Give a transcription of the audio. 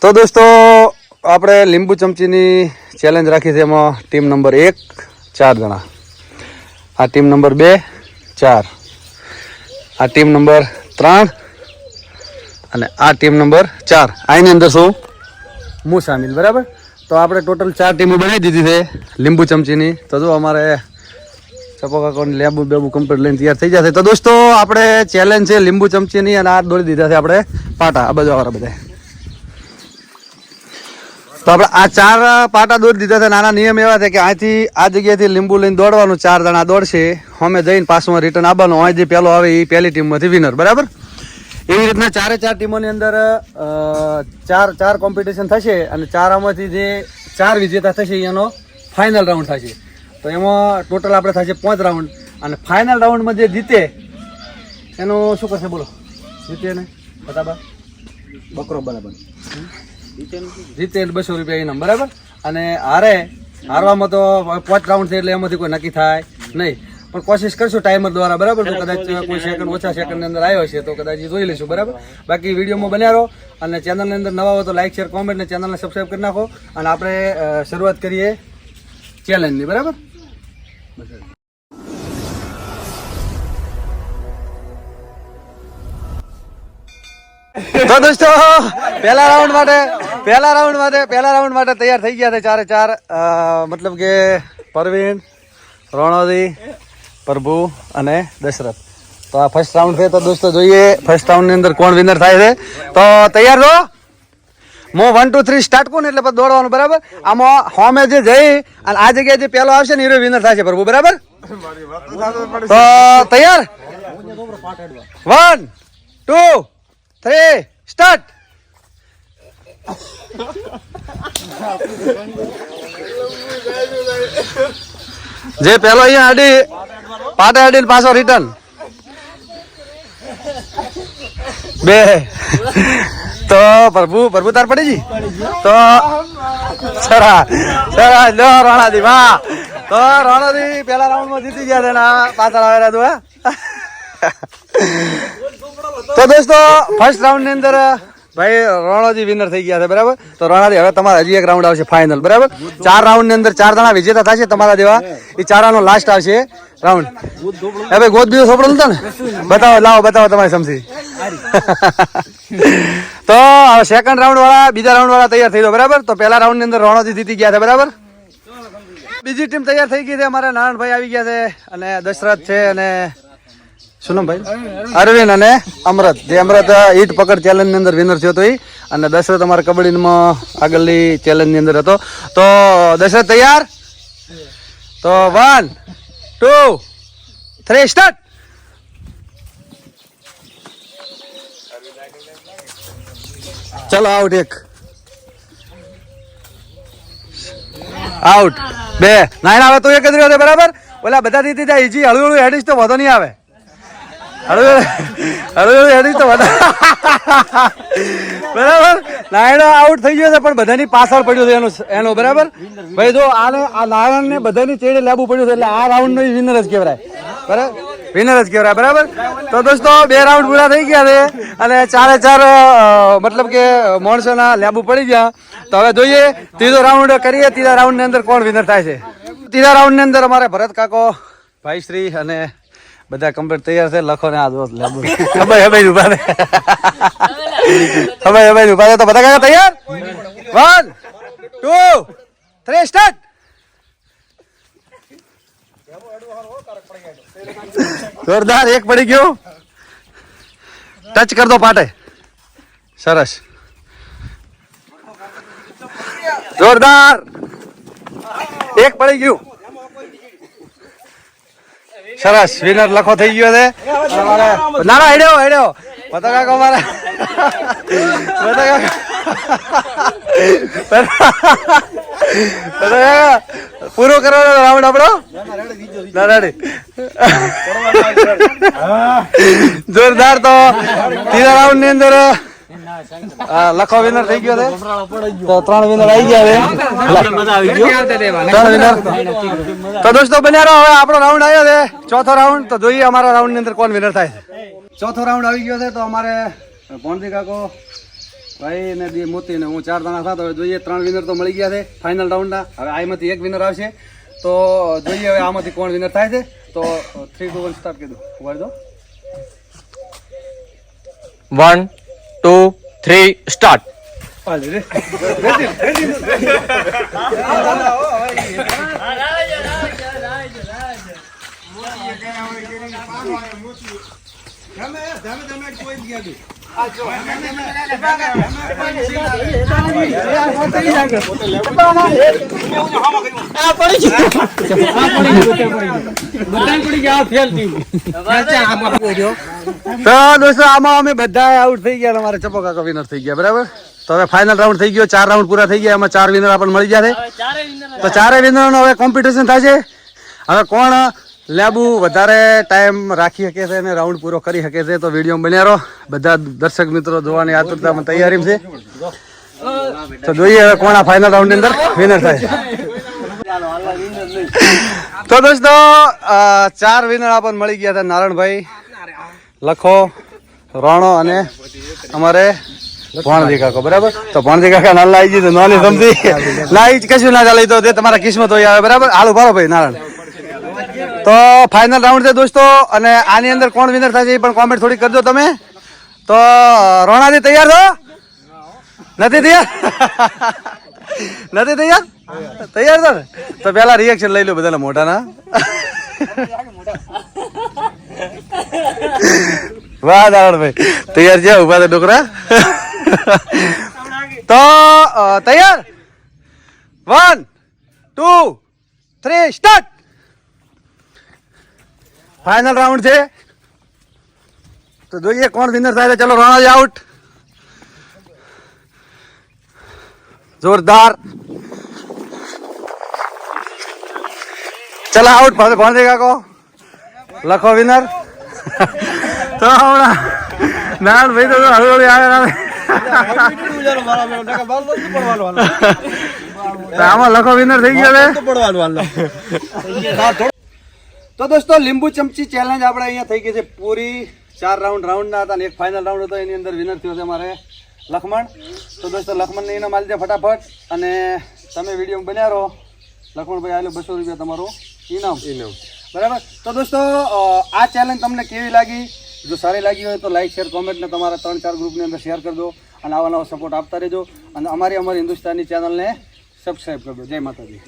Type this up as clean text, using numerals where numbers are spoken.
તો દોસ્તો આપણે લીંબુ ચમચીની ચેલેન્જ રાખી છે. એમાં ટીમ નંબર 1 4 જણા, આ ટીમ નંબર 2 4, આ ટીમ નંબર 3 અને આ ટીમ નંબર 4. આની અંદર શું હું સામેલ, બરાબર? તો આપણે ટોટલ 4 ટીમો બનાવી દીધી છે લીંબુ ચમચીની. તો જો અમારે ચપોકાકોની લેબુ બેબુ કમ્પ્લીટ લઈને તૈયાર થઈ જશે. તો દોસ્તો આપણે ચેલેન્જ છે લીંબુ ચમચીની, અને આ દોડી દીધા છે આપણે પાટા, આ બધા બધા. તો આપણે આ 4 પાટા દોડી દીધા છે. નાના નિયમ એવા છે કે અહીંથી આ જગ્યાએથી લીંબુ લઈને દોડવાનું, 4 જણા દોડશે, અમે જઈને પાછું રિટર્ન આવવાનું. અહીં જે પહેલો આવે એ પહેલી ટીમમાંથી વિનર, બરાબર? એવી રીતના 4 ટીમોની અંદર 4 કોમ્પિટિશન થશે, અને 4 આમાંથી જે 4 વિજેતા થશે એનો ફાઇનલ રાઉન્ડ થશે. તો એમાં ટોટલ આપણે થશે 5 રાઉન્ડ, અને ફાઇનલ રાઉન્ડમાં જે જીતે એનું શું કરશે બોલો? જીતે ને બતાબા બકરો બરાબર જીતે 200 રૂપિયા ઇનામ, બરાબર? અને હારવામાં તો 5 રાઉન્ડ છે એટલે એમાંથી કોઈ નક્કી થાય નહીં, પણ કોશિશ કરશું ટાઈમર દ્વારા, બરાબર? તો કદાચ કોઈ સેકન્ડ ઓછા સેકન્ડની અંદર આવ્યો છે તો કદાચ જોઈ લઈશું, બરાબર? બાકી વિડીયોમાં બન્યા રહો, અને ચેનલની અંદર નવા હો તો લાઈક શેર કોમેન્ટ ને ચેનલને સબસ્ક્રાઈબ કરી નાખો. અને આપણે શરૂઆત કરીએ ચેલેન્જની, બરાબર? તો દોસ્તો પહેલા રાઉન્ડ માટે તૈયાર થઈ ગયા છે 4. મતલબ કે પરવીન, રોણોદી, પ્રભુ અને દશરથ. તો આ ફર્સ્ટ રાઉન્ડ છે. તો દોસ્તો જોઈએ ફર્સ્ટ રાઉન્ડની અંદર કોણ વિનર થાય છે. તો તૈયાર રહો. હું 1 2 3 સ્ટાર્ટ કરું ને એટલે પછી દોડવાનું, બરાબર? આમાં હોમે જે જઈ અને આ જગ્યાએ જે પહેલો આવશે ને એ વિનર થાય છે, પ્રભુ, બરાબર? તો તૈયાર, 1 2 3 સ્ટાર્ટ. જે પેલો અહીંયા પાટા અડીને પાછો રિટર્ન 2. તો પ્રભુ તાર પડી જી. તો સરસ લો રોણાદી, વાહ. તો રોણાદી પેલા રાઉન્ડમાં જીતી ગયા છે ને પાછળ આવેલા તું. તો દોસ્તો ફર્સ્ટ રાઉન્ડ ની અંદર ભાઈ રોણાજી વિનર થઈ ગયા છે, બરાબર? તો રોણાજી હવે તમારે હજી એક રાઉન્ડ આવશે ફાઇનલ, બરાબર? 4 રાઉન્ડ ની અંદર 4 જણા વિજેતા થશે તમારા જેવા. એ 4 લાસ્ટ આવશે રાઉન્ડ. હવે ગોદ બીજો સોપડો નતો ને? બતાવો તમારી સમજી. તો સેકન્ડ રાઉન્ડ વાળા, બીજા રાઉન્ડ વાળા તૈયાર થઈ દો, બરાબર? તો પહેલા રાઉન્ડ ની અંદર રોણાજી જીતી ગયા છે, બરાબર? બીજી ટીમ તૈયાર થઈ ગઈ છે. અમારા નારાયણભાઈ આવી ગયા છે, અને દશરથ છે, અને સુનમભાઈ, અરવિંદ અને અમૃત. જે અમૃત ઈટ પકડ ચેલેન્જ ની અંદર વિનર થયો હતો એ, અને દશરથ અમારા કબડ્ડીમાં આગળની ચેલેન્જ ની અંદર હતો. તો દશરથ તૈયાર? તો 1 2 3 સ્ટાર્ટ. ચલો આઉટ 1, આઉટ 2. નાઈન આવે તો 1 જ રહ્યો છે, બરાબર? ઓલા બધા દીધી જાય ઈજી, હળવું હેડીશ તો વધો નહીં આવે. હળવું હેડીશ તો વધો, બરાબર? નાયણો આઉટ થઈ ગયો છે, પણ બધાની પાછળ પડ્યો છે એનો, બરાબર? ભાઈ જો આ નારાયણ ને બધાની ચેડે લાવવું પડ્યું છે, એટલે આ રાઉન્ડ નો વિનર જ કહેવાય, બરાબર? વિનર જ કહેવાય, બરાબર? તો દોસ્તો 2 રાઉન્ડ પૂરા થઈ ગયા છે, અને 4 મતલબ કે માણસોના લેબુ પડી ગયા. તો હવે જોઈએ ત્રીજો રાઉન્ડ કરીએ. ત્રીજા રાઉન્ડ ની અંદર કોણ વિનર થાય છે. ત્રીજા રાઉન્ડ ની અંદર અમારે ભરત કાકો, ભાઈ શ્રી અને બધા કમ્પ્લીટ તૈયાર છે. લખો ને આ દોસ્ત લેબુ હવે ઉભા છે. તો બધા કાકા તૈયાર? 1 2 3 સ્ટાર્ટ. જોરદાર, 1 પડી ગયો. ટચ કર દો પાટે. સરસ, જોરદાર, 1 પડી ગયું. સરસ, વિનર લખો થઈ ગયો છે. ના હેડ્યો પતા કાકા મારે પૂરો કરવાનો રાઉન્ડ આપણો. જોરદાર. તો ત્રીજા રાઉન્ડ ની અંદર લખો વિનર થઈ ગયો છે. તો 3 વિનર આવી ગયા છે. 3 વિનર. તો દોસ્તો બન્યા રહો. હવે આપણો રાઉન્ડ આવ્યો છે ચોથો રાઉન્ડ. તો જોઈએ અમારા રાઉન્ડ ની અંદર કોણ વિનર થાય છે. ચોથો રાઉન્ડ આવી ગયો છે. તો અમારે ભોણજી કાકો ભાઈ ને મોતી ને હું 4 દાણા થતા હવે જોઈએ 3 વિનર તો મળી ગયા છે ફાઇનલ રાઉન્ડના. હવે આમાંથી એક વિનર આવશે તો જોઈએ હવે આમાંથી કોણ વિનર થાય છે. તો 3 2 1 સ્ટાર્ટ કરી દો. ઉભા દો. 1 2 3 સ્ટાર્ટ. તો દોસ્તો આમાં અમે બધા આઉટ થઈ ગયા. અમારે ચપો કાકા વિનર થઈ ગયા. બરાબર. તો હવે ફાઇનલ રાઉન્ડ થઈ ગયો. 4 રાઉન્ડ પૂરા થઈ ગયા. એમાં 4 વિનર આપણને મળી ગયા છે. તો 4 વિનરનો હવે કોમ્પિટિશન થાય છે. હવે કોણ લેબુ વધારે ટાઈમ રાખી શકે છે અને રાઉન્ડ પૂરો કરી શકે છે. તો વિડીયો બન્યા રહો. બધા દર્શક મિત્રો જોવાની આતુરતામાં તૈયારી છે. તો જોઈએ હવે કોણ આ ફાઇનલ રાઉન્ડ ની અંદર વિનર થાય. તો દોસ્તો 4 વિનર આપણને મળી ગયા હતા. નારણભાઈ, લખો, રોણો અને અમારે ભણજી કાકો. બરાબર. તો ભણજી કાકા નાલા આવી ગઈ તો નાની સમજી ના કશું ના ચાલે તો તમારા કિસ્મત હોય આવે. બરાબર. હાલો ભારો ભાઈ નારાયણ. તો ફાઇનલ રાઉન્ડ છે દોસ્તો અને આની અંદર કોણ વિનર થાય છે એ પણ કોમેન્ટ થોડી કરજો તમે. તો રોણાજી તૈયાર છો? નથી તૈયાર? નથી તૈયાર? તૈયાર છો ને? તો પેલા રિએક્શન લઈ લો બધાના મોઢાના. વાહ નારાયણભાઈ તૈયાર છે. ઉભા છે ડોકરા. તો તૈયાર 1 2 3 સ્ટાર્ટ. ફાઇનલ રાઉન્ડ છે તો જોઈએ કોણ વિનર થાય છે. ચલો રોણાજી આઉટ. જોરદાર. ચલો આઉટ. ભણજે કાકો, લખો વિનર. તો હમણાં નાન ભાઈ તો હળવળી આવે આમાં લખો વિનર થઈ ગયો છે. તો દોસ્તો લીંબુ ચમચી ચેલેન્જ આપણે અહીંયા થઈ ગઈ છે પૂરી. 4 રાઉન્ડના હતા અને એક ફાઇનલ રાઉન્ડ હતો. એની અંદર વિનર થયો છે અમારે લખમણ. તો દોસ્તો લખમણને ઇનામ આલી દે ફટાફટ અને તમે વિડીયો બન્યા રહો. લખમણભાઈ આલો 200 રૂપિયા તમારું ઇનામ. બરાબર. તો દોસ્તો આ ચેલેન્જ તમને કેવી લાગી? જો સારી લાગી હોય તો લાઈક શેર કોમેન્ટ ને તમારા 3-4 ગ્રુપની અંદર શેર કરી દો અને આવા નવા સપોર્ટ આપતા રહેજો અને અમારી હિન્દુસ્તાની ચેનલને સબસ્ક્રાઈબ કરી દો. જય માતાજી.